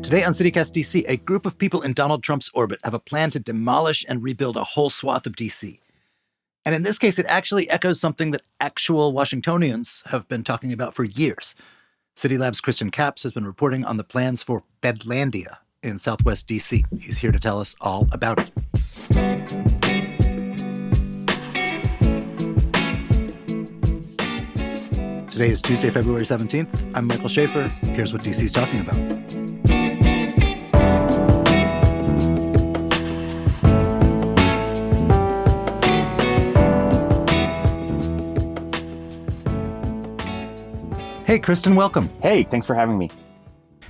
Today on CityCast DC, a group of people in Donald Trump's orbit have a plan to demolish and rebuild a whole swath of DC. And in this case, it actually echoes something that actual Washingtonians have been talking about for years. CityLab's Kriston has been reporting on the plans for Fedlandia in southwest DC. He's here to tell us all about it. Today is Tuesday, February 17th. I'm Michael Schaefer. Here's what DC's talking about. Hey, Kriston, welcome. Hey, thanks for having me.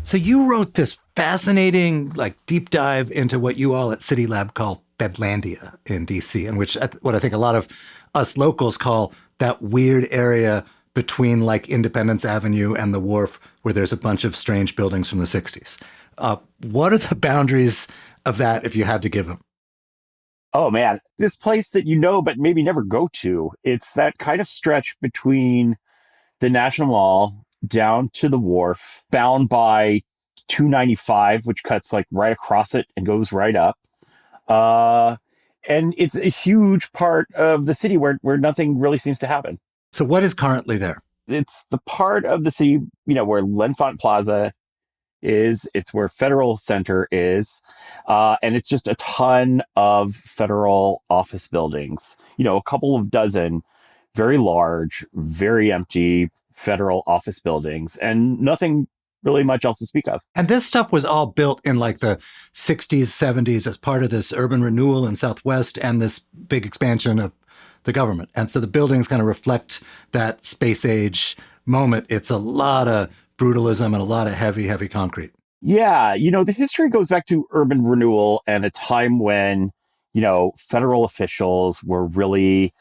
So you wrote this fascinating, deep dive into what you all at CityLab call Fedlandia in DC, and which what I think a lot of us locals call that weird area between Independence Avenue and the Wharf, where there's a bunch of strange buildings from the 60s. What are the boundaries of that, if you had to give them? Oh, man, this place that you know but maybe never go to. It's that kind of stretch between the National Mall down to the Wharf, bound by 295, which cuts right across it and goes right up. And it's a huge part of the city where nothing really seems to happen. So what is currently there? It's the part of the city, where L'Enfant Plaza is. It's where Federal Center is. And it's just a ton of federal office buildings, a couple of dozen very large, very empty federal office buildings, and nothing really much else to speak of. And this stuff was all built in the 60s, 70s as part of this urban renewal in Southwest and this big expansion of the government. And so the buildings kind of reflect that space age moment. It's a lot of brutalism and a lot of heavy, heavy concrete. Yeah. The history goes back to urban renewal and a time when, federal officials were really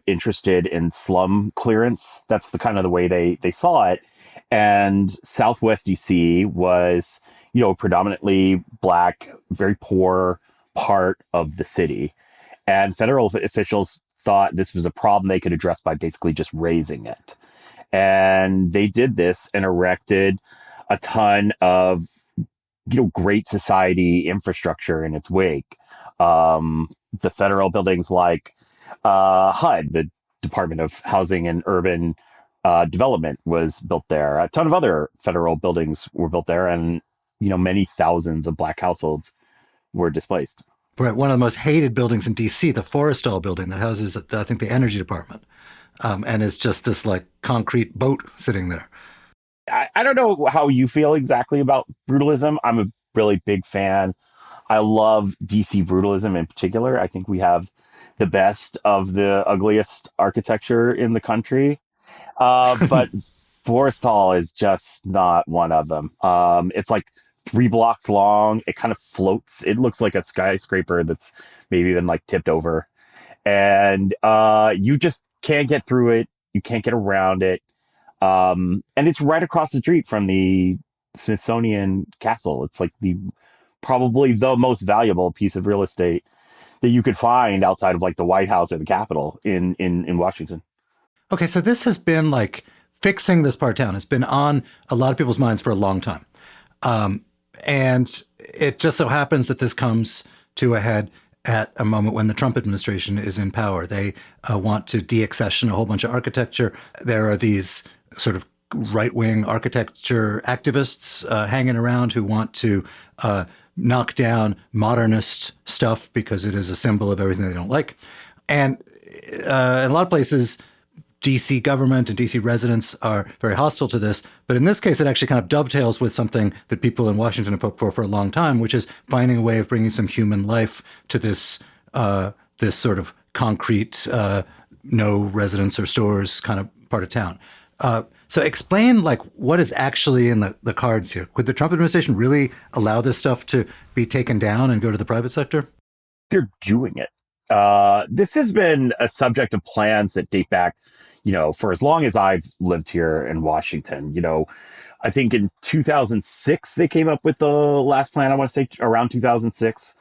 interested in slum clearance. That's the kind of the way they saw it. And Southwest DC was, predominantly Black, very poor part of the city. And federal officials thought this was a problem they could address by basically just raising it. And they did this and erected a ton of, great society infrastructure in its wake. The federal buildings like HUD, the Department of Housing and Urban Development, was built there. A ton of other federal buildings were built there, and many thousands of Black households were displaced. Right, one of the most hated buildings in DC, the Forrestal building that houses, I think, the Energy Department, and is just this concrete boat sitting there. I don't know how you feel exactly about brutalism. I'm a really big fan. I love DC brutalism in particular. I think we have the best of the ugliest architecture in the country. But Forrestal is just not one of them. It's 3 blocks long. It kind of floats. It looks like a skyscraper that's maybe been tipped over. And you just can't get through it. You can't get around it. And it's right across the street from the Smithsonian Castle. It's probably the most valuable piece of real estate that you could find outside of the White House or the Capitol in Washington. Okay, so this has been fixing this part of town. It's been on a lot of people's minds for a long time. And it just so happens that this comes to a head at a moment when the Trump administration is in power. They want to de-accession a whole bunch of architecture. There are these sort of right-wing architecture activists hanging around who want to knock down modernist stuff because it is a symbol of everything they don't like. And in a lot of places, DC government and DC residents are very hostile to this. But in this case, it actually kind of dovetails with something that people in Washington have hoped for a long time, which is finding a way of bringing some human life to this this sort of concrete, no residents or stores kind of part of town. So explain what is actually in the cards here. Could the Trump administration really allow this stuff to be taken down and go to the private sector? They're doing it. This has been a subject of plans that date back, for as long as I've lived here in Washington. I think in 2006, they came up with the last plan, I want to say around 2006.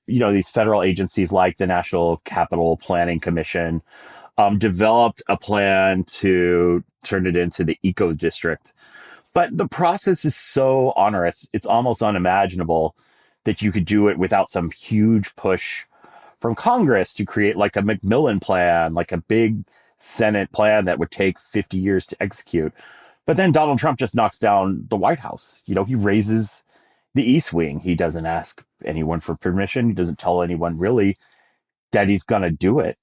These federal agencies like the National Capital Planning Commission developed a plan to turn it into the eco district But the process is so onerous, it's almost unimaginable that you could do it without some huge push from Congress to create like a Macmillan plan, like a big Senate plan that would take 50 years to execute. But then Donald Trump just knocks down the White House. He raises the East Wing. He doesn't ask anyone for permission. He doesn't tell anyone really that he's going to do it.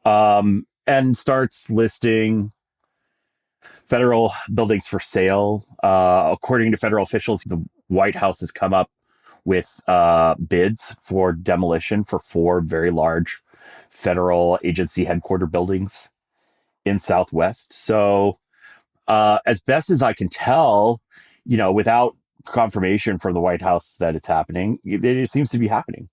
And starts listing federal buildings for sale. According to federal officials, the White House has come up with bids for demolition for 4 very large federal agency headquarter buildings in Southwest. So, as best as I can tell, without confirmation from the White House that it's happening, it seems to be happening.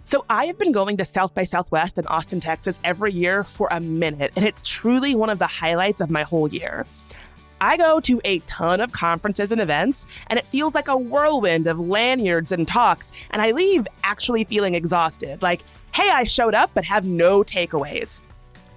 So I have been going to South by Southwest in Austin, Texas every year for a minute, and it's truly one of the highlights of my whole year. I go to a ton of conferences and events, and it feels like a whirlwind of lanyards and talks, and I leave actually feeling exhausted, like, hey, I showed up but have no takeaways.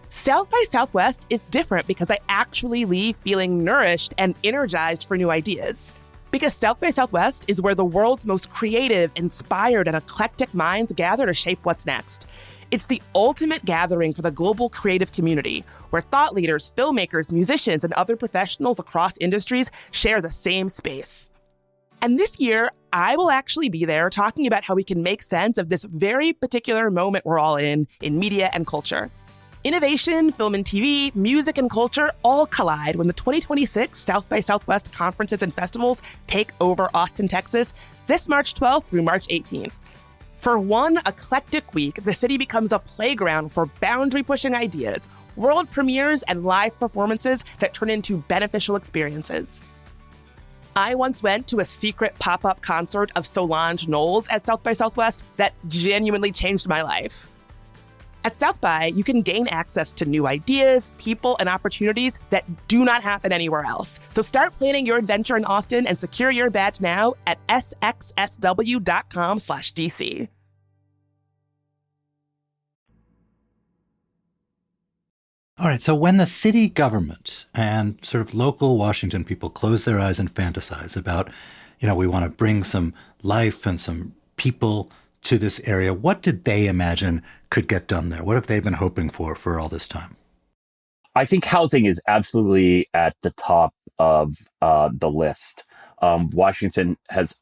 South by Southwest is different because I actually leave feeling nourished and energized for new ideas. Because South by Southwest is where the world's most creative, inspired, and eclectic minds gather to shape what's next. It's the ultimate gathering for the global creative community, where thought leaders, filmmakers, musicians, and other professionals across industries share the same space. And this year, I will actually be there talking about how we can make sense of this very particular moment we're all in media and culture. Innovation, film and TV, music and culture all collide when the 2026 South by Southwest conferences and festivals take over Austin, Texas, this March 12th through March 18th. For one eclectic week, the city becomes a playground for boundary-pushing ideas, world premieres, and live performances that turn into beneficial experiences. I once went to a secret pop-up concert of Solange Knowles at South by Southwest that genuinely changed my life. At South by, you can gain access to new ideas, people, and opportunities that do not happen anywhere else. So start planning your adventure in Austin and secure your badge now at sxsw.com/DC. All right, so when the city government and sort of local Washington people close their eyes and fantasize about, we want to bring some life and some people to this area, what did they imagine could get done there? What have they been hoping for all this time? I think housing is absolutely at the top of the list. Washington has,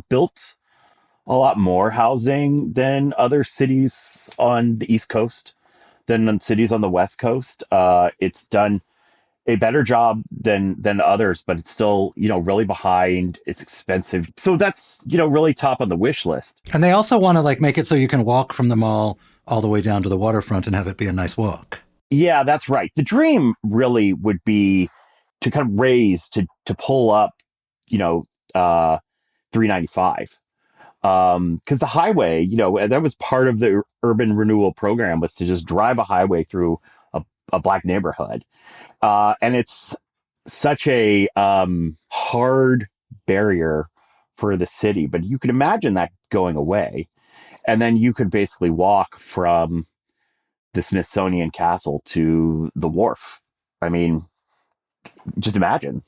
built a lot more housing than other cities on the East Coast, than cities on the West Coast. It's done a better job than others, but it's still, really behind. It's expensive. So that's, really top on the wish list. And they also want to make it so you can walk from the mall all the way down to the waterfront and have it be a nice walk. Yeah, that's right. The dream really would be to kind of raise, to pull up, 395. Because the highway, that was part of the urban renewal program, was to just drive a highway through a Black neighborhood. And it's such a hard barrier for the city. But you could imagine that going away. And then you could basically walk from the Smithsonian Castle to the wharf. I mean, just imagine.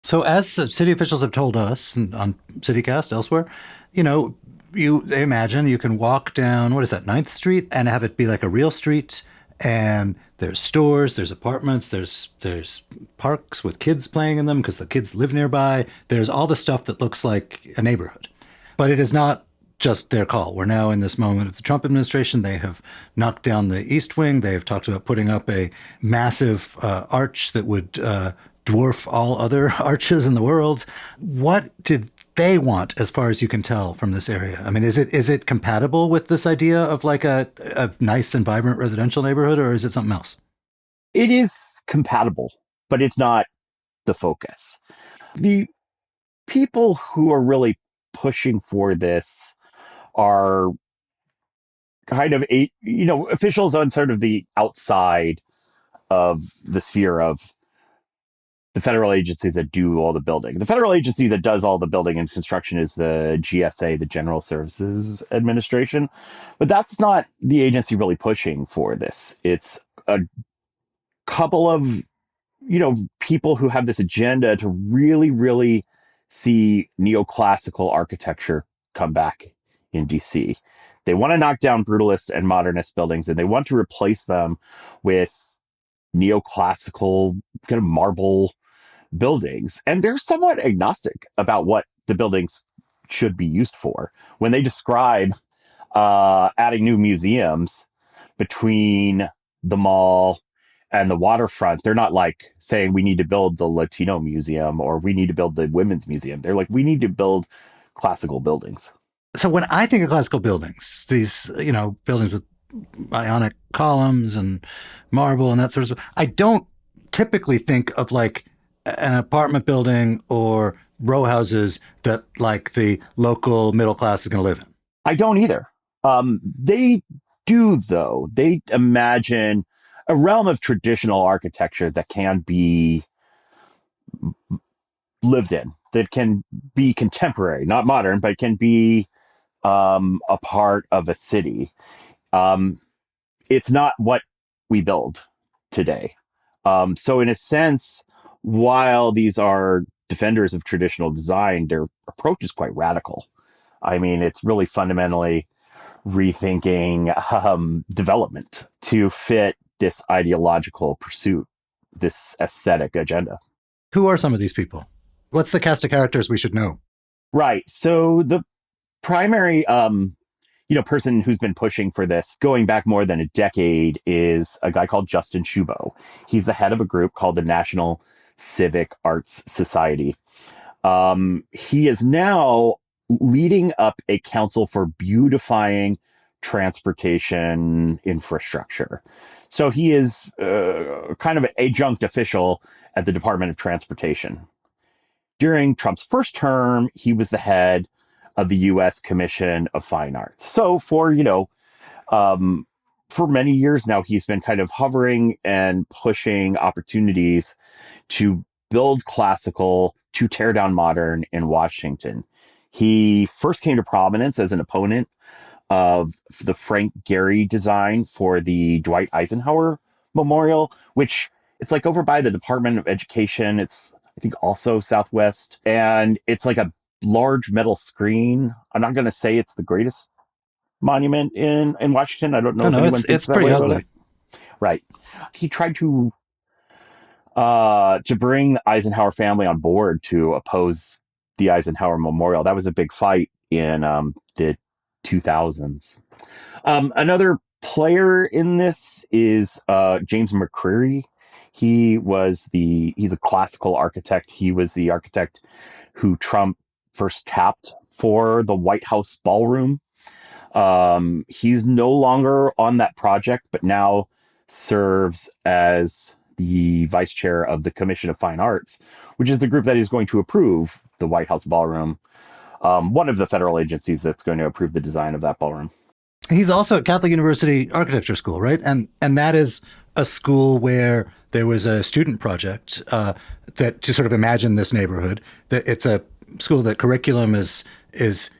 So as city officials have told us on CityCast elsewhere, they imagine you can walk down, what is that, 9th Street, and have it be like a real street. And there's stores, there's apartments, there's parks with kids playing in them because the kids live nearby. There's all the stuff that looks like a neighborhood. But it is not just their call. We're now in this moment of the Trump administration. They have knocked down the East Wing. They have talked about putting up a massive arch that would dwarf all other arches in the world. What did they want, as far as you can tell from this area? I mean, is it compatible with this idea of like a nice and vibrant residential neighborhood, or is it something else? It is compatible, but it's not the focus. The people who are really pushing for this are kind of officials on sort of the outside of the sphere of the federal agencies that do all the building. The federal agency that does all the building and construction is the GSA, the General Services Administration. But that's not the agency really pushing for this. It's a couple of, people who have this agenda to really, really see neoclassical architecture come back in DC. They want to knock down brutalist and modernist buildings, and they want to replace them with neoclassical kind of marble buildings. And they're somewhat agnostic about what the buildings should be used for. When they describe adding new museums between the mall and the waterfront, they're not like saying we need to build the Latino museum or we need to build the women's museum. They're like, we need to build classical buildings. So when I think of classical buildings, these, buildings with Ionic columns and marble and that sort of stuff, I don't typically think of like an apartment building or row houses that like the local middle class is going to live in. I don't either. They do, though. They imagine a realm of traditional architecture that can be lived in, that can be contemporary, not modern, but can be a part of a city. It's not what we build today. So in a sense, while these are defenders of traditional design, their approach is quite radical. I mean, it's really fundamentally rethinking development to fit this ideological pursuit, this aesthetic agenda. Who are some of these people? What's the cast of characters we should know? Right. So the primary person who's been pushing for this going back more than a decade is a guy called Justin Shubo. He's the head of a group called the National Civic Arts Society. He is now leading up a council for beautifying transportation infrastructure. So he is kind of an adjunct official at the Department of Transportation. During Trump's first term, he was the head of the U.S. Commission of Fine Arts. So for many years now, he's been kind of hovering and pushing opportunities to build classical, to tear down modern in Washington. He first came to prominence as an opponent of the Frank Gehry design for the Dwight Eisenhower Memorial, which it's like over by the Department of Education. It's, I think, also Southwest. And it's like a large metal screen. I'm not going to say it's the greatest monument in Washington. I don't know if anyone thinks it's that pretty way ugly. about it. Right. He tried to bring the Eisenhower family on board to oppose the Eisenhower Memorial. That was a big fight in the 2000s. Another player in this is James McCreary. He's a classical architect. He was the architect who Trump first tapped for the White House ballroom. He's no longer on that project, but now serves as the vice chair of the Commission of Fine Arts, which is the group that is going to approve the White House ballroom. One of the federal agencies that's going to approve the design of that ballroom. He's also at Catholic University Architecture School, right? And that is a school where there was a student project that to sort of imagine this neighborhood. That it's a school that curriculum is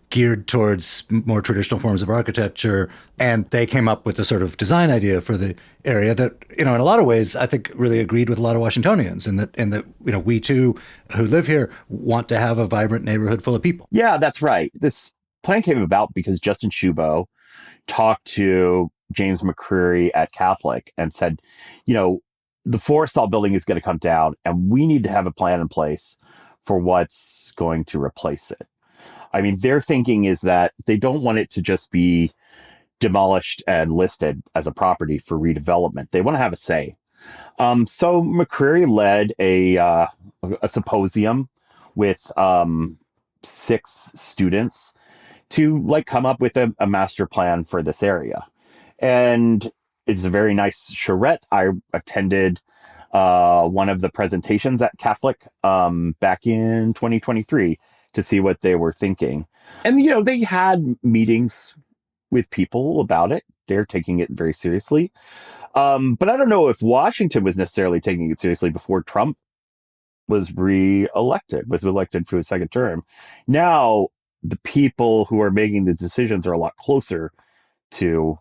geared towards more traditional forms of architecture, and they came up with a sort of design idea for the area that, in a lot of ways, I think really agreed with a lot of Washingtonians, and that we too who live here want to have a vibrant neighborhood full of people. Yeah, that's right. This plan came about because Justin Shubo talked to James McCreary at Catholic and said, the Forrestal building is going to come down, and we need to have a plan in place for what's going to replace it. I mean, their thinking is that they don't want it to just be demolished and listed as a property for redevelopment. They want to have a say. So McCreary led a symposium with 6 students to come up with a master plan for this area. And it's a very nice charrette. I attended one of the presentations at Catholic back in 2023 to see what they were thinking. And, they had meetings with people about it. They're taking it very seriously. But I don't know if Washington was necessarily taking it seriously before Trump was elected for a second term. Now, the people who are making the decisions are a lot closer to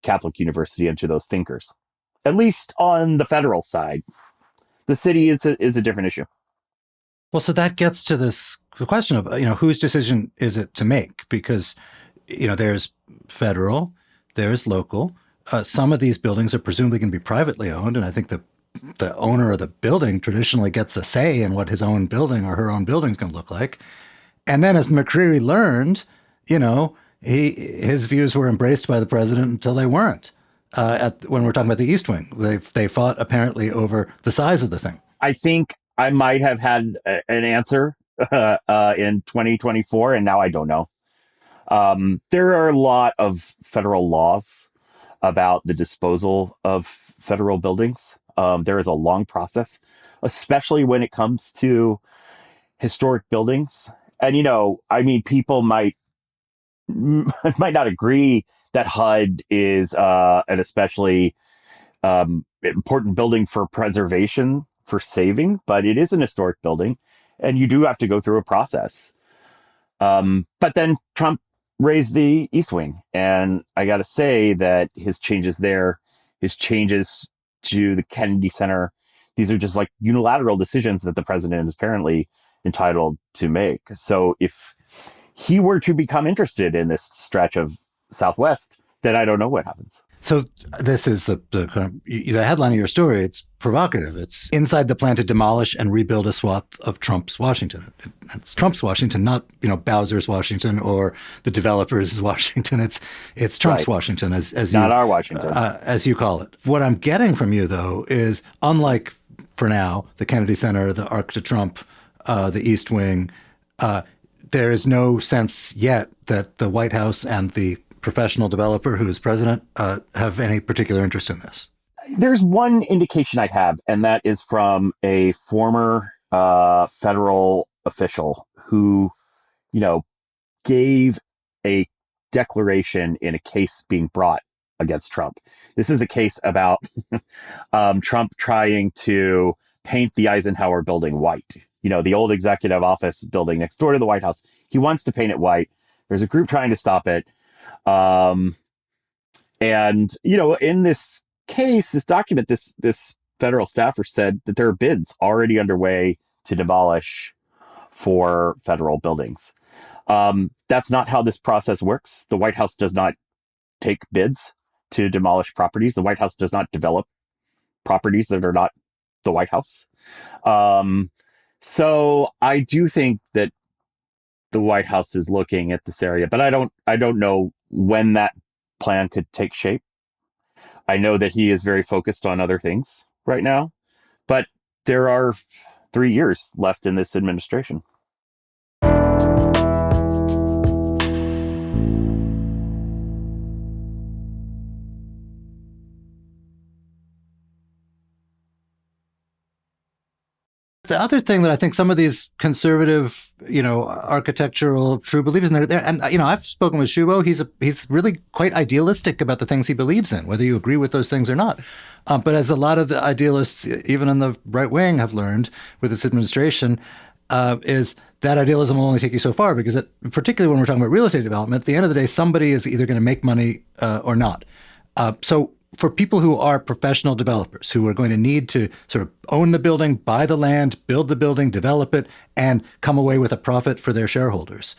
Catholic University and to those thinkers, at least on the federal side. The city is a different issue. Well, so that gets to the question of, whose decision is it to make? Because, there's federal, there's local. Some of these buildings are presumably going to be privately owned. And I think the owner of the building traditionally gets a say in what his own building or her own building is going to look like. And then as McCreary learned, his views were embraced by the president until they weren't. When we're talking about the East Wing, they fought apparently over the size of the thing. I think I might have had an answer in 2024, and now I don't know. There are a lot of federal laws about the disposal of federal buildings. There is a long process, especially when it comes to historic buildings. And, people might not agree that HUD is an especially important building for preservation, for saving, but it is an historic building, and you do have to go through a process. But then Trump raised the East Wing, and I got to say that his changes to the Kennedy Center, these are just like unilateral decisions that the president is apparently entitled to make. So if he were to become interested in this stretch of Southwest, then I don't know what happens. So this is the headline of your story. It's provocative. It's inside the plan to demolish and rebuild a swath of Trump's Washington. It's Trump's Washington, not Bowser's Washington or the developers' Washington. It's Trump's right. Washington, as not our Washington, as you call it. What I'm getting from you though is, unlike for now the Kennedy Center, the Arc de Trump, the East Wing, there is no sense yet that the White House and the professional developer who is president have any particular interest in this. There's one indication I have, and that is from a former federal official who, gave a declaration in a case being brought against Trump. This is a case about Trump trying to paint the Eisenhower building white. The old executive office building next door to the White House. He wants to paint it white. There's a group trying to stop it. And, in this case, this document, this federal staffer said that there are bids already underway to demolish 4 federal buildings. That's not how this process works. The White House does not take bids to demolish properties. The White House does not develop properties that are not the White House. So I do think that the White House is looking at this area, but I don't know when that plan could take shape. I know that he is very focused on other things right now, but there are 3 years left in this administration. The other thing that I think some of these conservative, architectural true believers, and I've spoken with Shubo. He's really quite idealistic about the things he believes in, whether you agree with those things or not. But as a lot of the idealists, even in the right wing, have learned with this administration, is that idealism will only take you so far, because particularly when we're talking about real estate development, at the end of the day, somebody is either going to make money or not. So for people who are professional developers who are going to need to sort of own the building, buy the land, build the building, develop it, and come away with a profit for their shareholders,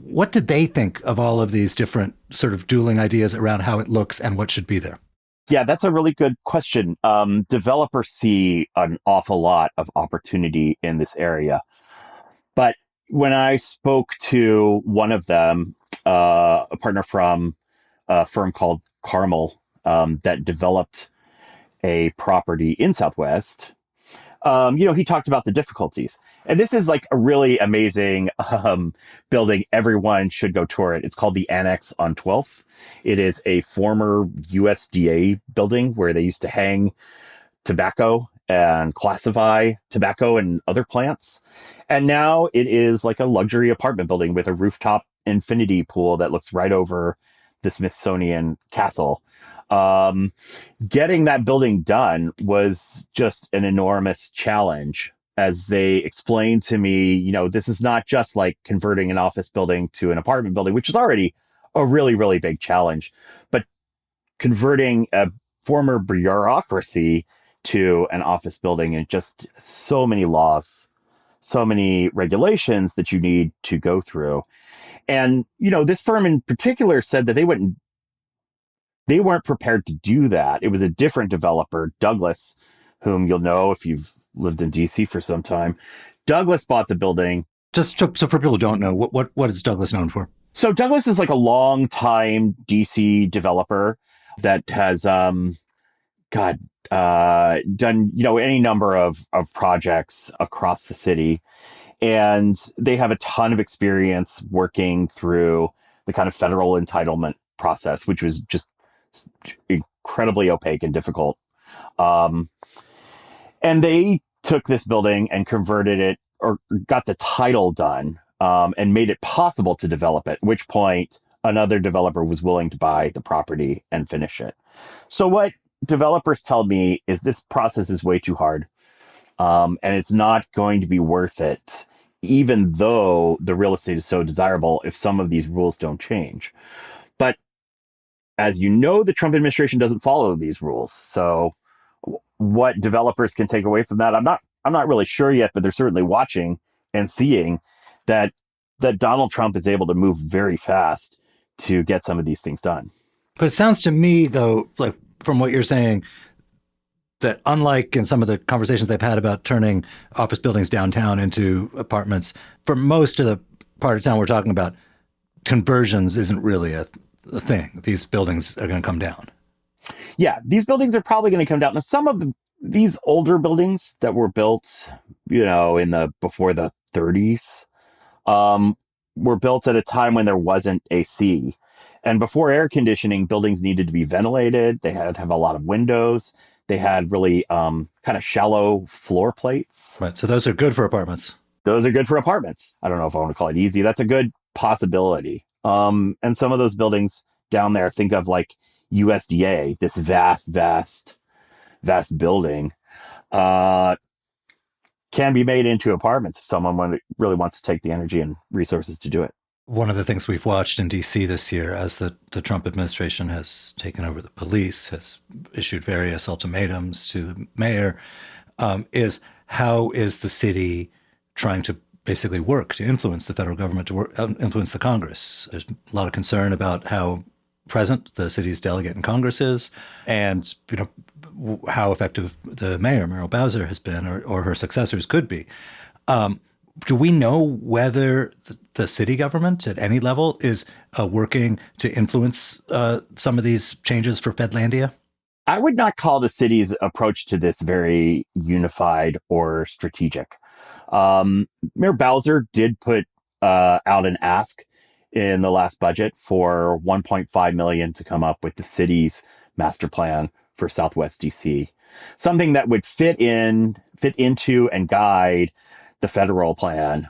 what did they think of all of these different sort of dueling ideas around how it looks and what should be there? Yeah, that's a really good question. Developers see an awful lot of opportunity in this area. But when I spoke to one of them, a partner from a firm called Carmel, that developed a property in Southwest, he talked about the difficulties. And this is like a really amazing building. Everyone should go tour it. It's called the Annex on 12th. It is a former USDA building where they used to hang tobacco and classify tobacco and other plants. And now it is like a luxury apartment building with a rooftop infinity pool that looks right over the Smithsonian Castle. Getting that building done was just an enormous challenge. as they explained to me, this is not just like converting an office building to an apartment building, which is already a really, really big challenge, but converting a former bureaucracy to an office building, and just so many laws, so many regulations that you need to go through. And, this firm in particular said that they weren't prepared to do that. It was a different developer, Douglas, whom you'll know if you've lived in DC for some time. Douglas bought the building. Just so for people who don't know, what is Douglas known for? So Douglas is like a long time DC developer that has done any number of projects across the city. And they have a ton of experience working through the kind of federal entitlement process, which was just incredibly opaque and difficult. And they took this building and converted it, or got the title done, and made it possible to develop it, at which point another developer was willing to buy the property and finish it. So what developers tell me is this process is way too hard, and it's not going to be worth it, even though the real estate is so desirable, if some of these rules don't change. But as you know, the Trump administration doesn't follow these rules. So what developers can take away from that, I'm not really sure yet, but they're certainly watching and seeing that Donald Trump is able to move very fast to get some of these things done. But it sounds to me, though, like from what you're saying, that unlike in some of the conversations they've had about turning office buildings downtown into apartments, for most of the part of town we're talking about, conversions isn't really a thing. These buildings are going to come down. Yeah, these buildings are probably going to come down. Now, some of these older buildings that were built, before the 30s, were built at a time when there wasn't AC. And before air conditioning, buildings needed to be ventilated. They had to have a lot of windows. They had really kind of shallow floor plates. Right. So those are good for apartments. Those are good for apartments. I don't know if I want to call it easy. That's a good possibility. And some of those buildings down there, think of like USDA, this vast building, can be made into apartments if someone really wants to take the energy and resources to do it. One of the things we've watched in DC this year, as the Trump administration has taken over the police, has issued various ultimatums to the mayor, is how is the city trying to basically work to influence the federal government, to influence the Congress? There's a lot of concern about how present the city's delegate in Congress is, and how effective the mayor, Muriel Bowser, has been, or her successors could be. Do we know whether the city government at any level is working to influence some of these changes for Fedlandia? I would not call the city's approach to this very unified or strategic. Mayor Bowser did put out an ask in the last budget for $1.5 million to come up with the city's master plan for Southwest DC, something that would fit into and guide the federal plan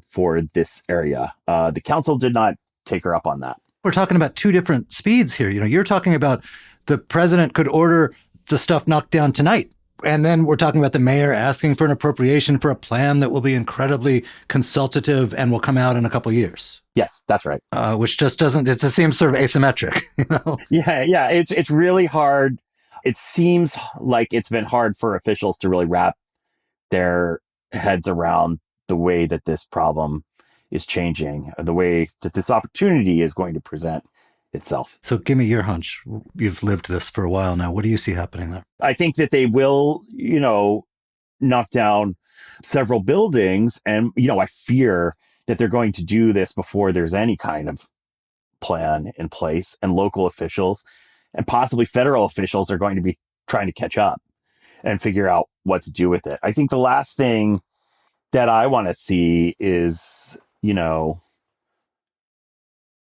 for this area. The council did not take her up on that. We're talking about two different speeds here. You're talking about the president could order the stuff knocked down tonight. And then we're talking about the mayor asking for an appropriation for a plan that will be incredibly consultative and will come out in a couple of years. Yes, that's right. Which just doesn't, it just seems sort of asymmetric, Yeah. It's really hard. It seems like it's been hard for officials to really wrap their heads around the way that this problem is changing, the way that this opportunity is going to present itself. So give me your hunch. You've lived this for a while now. What do you see happening there? I think that they will, knock down several buildings. And, I fear that they're going to do this before there's any kind of plan in place, and local officials and possibly federal officials are going to be trying to catch up and figure out what to do with it. I think the last thing that I want to see is,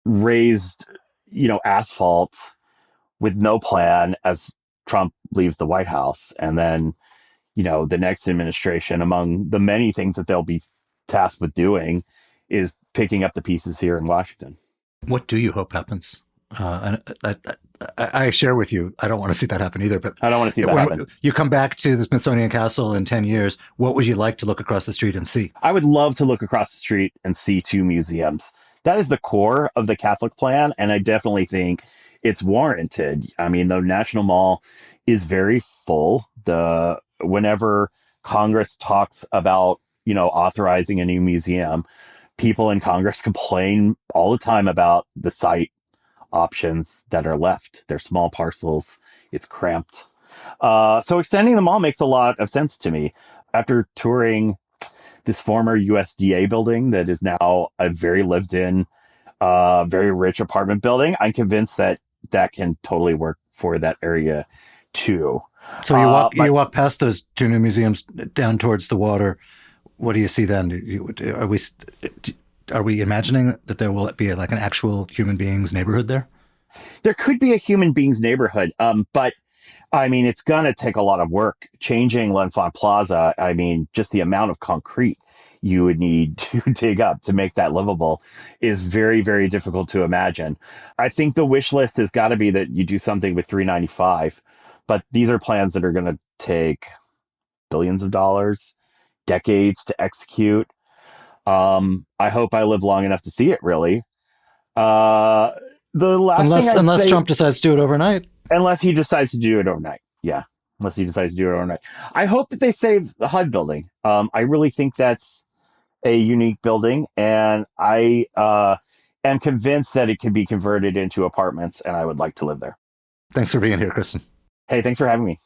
raised, asphalt with no plan as Trump leaves the White House. And then, the next administration, among the many things that they'll be tasked with doing, is picking up the pieces here in Washington. What do you hope happens I share with you. I don't want to see that happen either. But I don't want to see that happen. You come back to the Smithsonian Castle in 10 years, what would you like to look across the street and see? I would love to look across the street and see 2 museums. That is the core of the Catholic plan, and I definitely think it's warranted. I mean, the National Mall is very full. Whenever Congress talks about, authorizing a new museum, people in Congress complain all the time about the site options that are left. They're small parcels. It's cramped. So extending the mall makes a lot of sense to me. After touring this former USDA building that is now a very lived in, very rich apartment building, I'm convinced that can totally work for that area too. So you walk past those 2 new museums down towards the water. What do you see then? Are we imagining that there will be like an actual human beings neighborhood there? There could be a human beings neighborhood, but I mean, it's going to take a lot of work. Changing L'Enfant Plaza, I mean, just the amount of concrete you would need to dig up to make that livable is very, very difficult to imagine. I think the wish list has got to be that you do something with 395, but these are plans that are going to take billions of dollars, decades to execute. I hope I live long enough to see it, really. Unless Trump decides to do it overnight. Unless he decides to do it overnight. Yeah. Unless he decides to do it overnight. I hope that they save the HUD building. I really think that's a unique building, and I am convinced that it can be converted into apartments, and I would like to live there. Thanks for being here, Kriston. Hey, thanks for having me.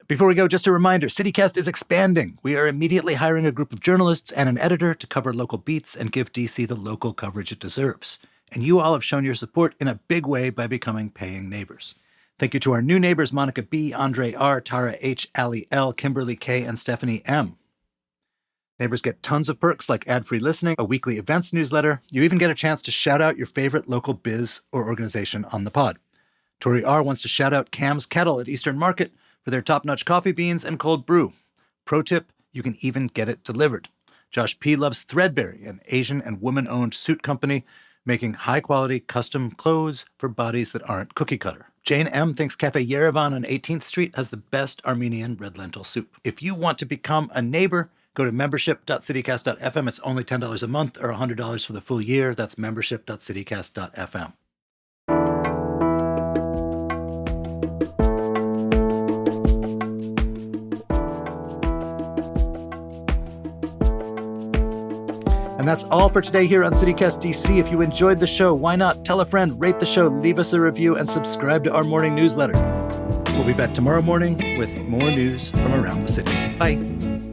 Before we go, just a reminder, CityCast is expanding. We are immediately hiring a group of journalists and an editor to cover local beats and give DC the local coverage it deserves. And you all have shown your support in a big way by becoming paying neighbors. Thank you to our new neighbors, Monica B., Andre R., Tara H., Allie L., Kimberly K., and Stephanie M. Neighbors get tons of perks like ad-free listening, a weekly events newsletter. You even get a chance to shout out your favorite local biz or organization on the pod. Tori R. wants to shout out Cam's Kettle at Eastern Market for their top-notch coffee beans and cold brew. Pro tip, you can even get it delivered. Josh P. loves Threadberry, an Asian and woman-owned suit company making high-quality custom clothes for bodies that aren't cookie-cutter. Jane M. thinks Cafe Yerevan on 18th Street has the best Armenian red lentil soup. If you want to become a neighbor, go to membership.citycast.fm. It's only $10 a month or $100 for the full year. That's membership.citycast.fm. And that's all for today here on CityCast DC. If you enjoyed the show, why not tell a friend, rate the show, leave us a review, and subscribe to our morning newsletter. We'll be back tomorrow morning with more news from around the city. Bye.